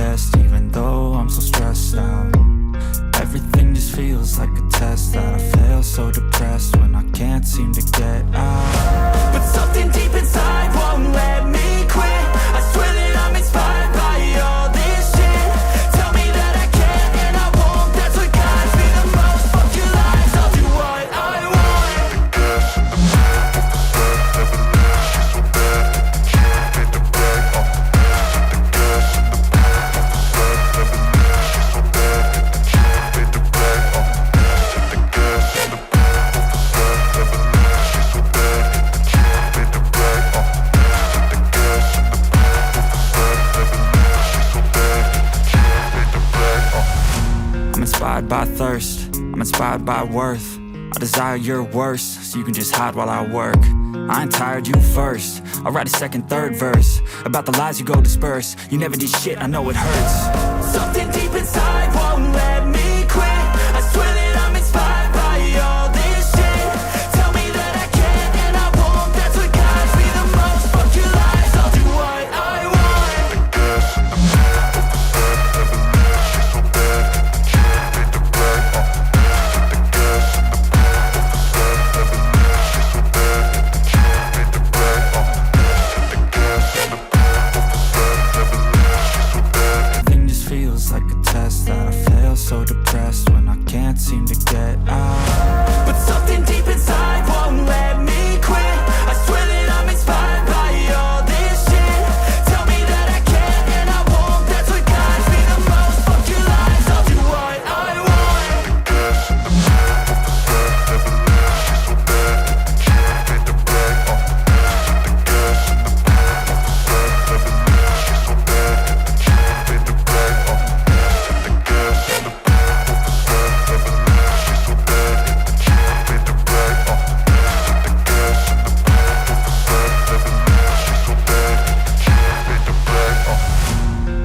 best, even though I'm so stressed out. Everything just feels like a test that I fail, so depressed when I can't seem to get out. But something deep inside won't let me quit. I swear that I'm inspired by all this shit. Tell me that I can and I won't, that's what guides me the most. Fuck your lies, I'll do what I want. I'm inspired by thirst, I'm inspired by worth. I desire your worst, so you can just hide while I work. I ain't tired, you first. I'll write a second, third verse about the lies you go disperse. You never did shit, I know it hurts. Something deep inside won't let me quit. I swear that I'm inspired by all this shit. Tell me that I can and I won't, that's what guides me the most. Fuck your lies, I'll do what I want. Feels like a test that I fail, so depressed when I can't seem to get out. But something deep inside won't let me quit. I swear that I'm inspired by all this shit. Tell me that I can and I won't, that's what guides me the most. Fuck your lies, I'll do what I want.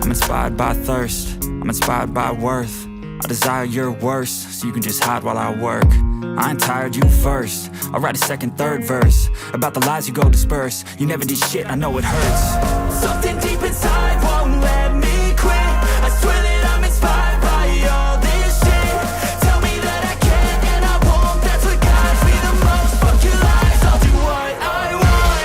I'm inspired by thirst, I'm inspired by worth. I desire your worst, so you can just hide while I work. I ain't tired, you first. I'll write a second, third verse about the lies you go disperse. You never did shit, I know it hurts. Something deep inside won't let me quit. I swear that I'm inspired by all this shit. Tell me that I can and I won't, that's what guides me the most. Fuck your lies, I'll do what I want.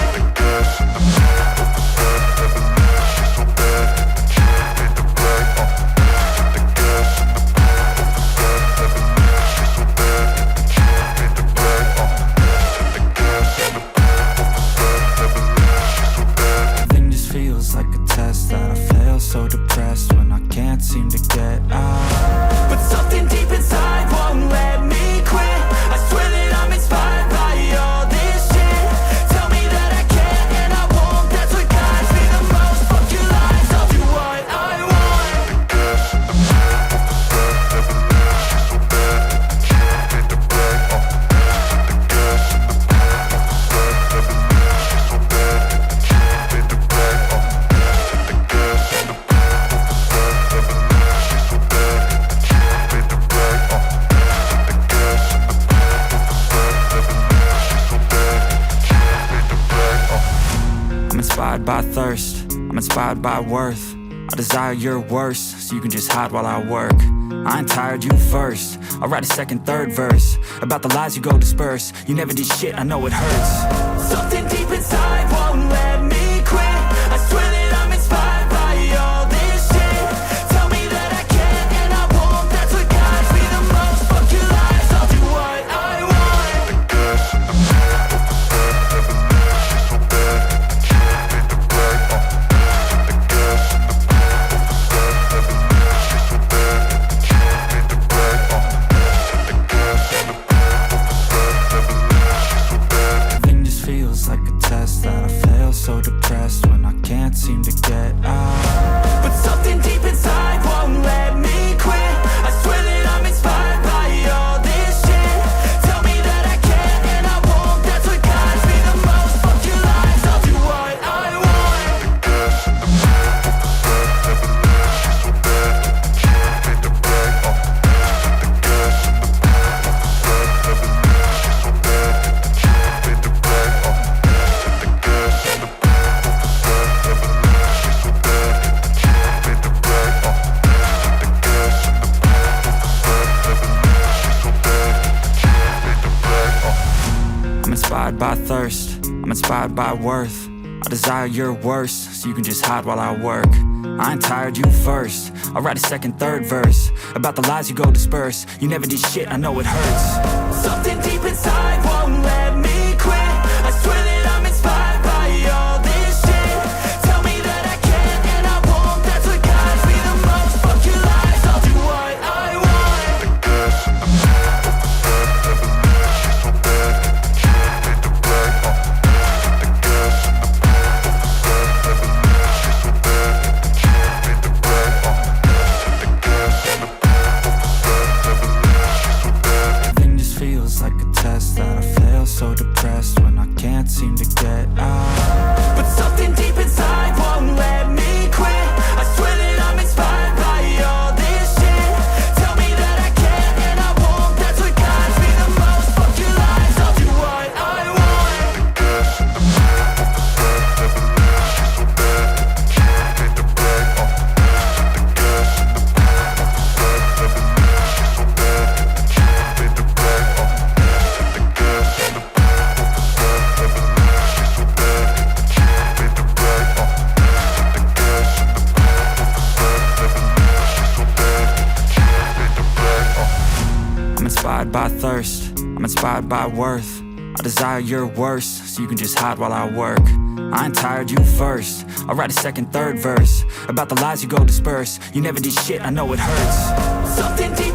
Everything just feels like a test that I fail, so depressed when I can't seem to get out. But something deep inside won't let me quit. I swear that I'm inspired by all this shit. Tell me that I can and I won't, that's what guides me the most. Fuck your lies, I'll do what I want. I'm inspired by thirst, I'm inspired by worth. I desire your worst, so you can just hide while I work. I ain't tired, you first. I'll write a second, third verse about the lies you go disperse. You never did shit, I know it hurts. Something deep inside won't let me quit. I swear that I'm inspired by all this shit. Tell me that I can and I won't, that's what guides me the most. Fuck your lies, I'll do what I want. Everything just feels like a test that I fail, inspired by thirst, I'm inspired by worth. I desire your worst, so you can just hide while I work. I ain't tired, you first. I'll write a second, third verse about the lies you go disperse. You never did shit, I know it hurts. Something deep inside won't let me quit. I swear that I'm inspired by all this shit. Tell me that I can and I won't. That's what guides me the most. Fuck your lies, I'll do what I want. The gas in the back of the bed, never leave. She's so bad that the chick made the black. The gas in the back of the bed, never leave. She's so bad that the chick made the black. The gas in the back of the bed, never leave. She's so bad. Everything just feels like a test that I fail, so depressed when I can't seem to get out. But something deep inside won't let me quit. I swear that I'm inspired by all this shit. Tell me that I can and I won't. That's what guides me the most. Fuck your lies, I'll do what I want. The gas in the back of the bed, never leave. She's so bad that the chick made the black. The gas in the back of the bed, never leave. She's so bad that the chick made the black. The gas in the back of the bed, never leave. She's so bad that the chick made the black. The gas in the back of the bed, never leave. She's so bad that the chick made the black. I'm inspired by thirst, I'm inspired by worth. I desire your worst, so you can just hide while I work. I ain't tired, you first. I'll write a second, third verse about the lies you go disperse. You never did shit, I know it hurts. Something deep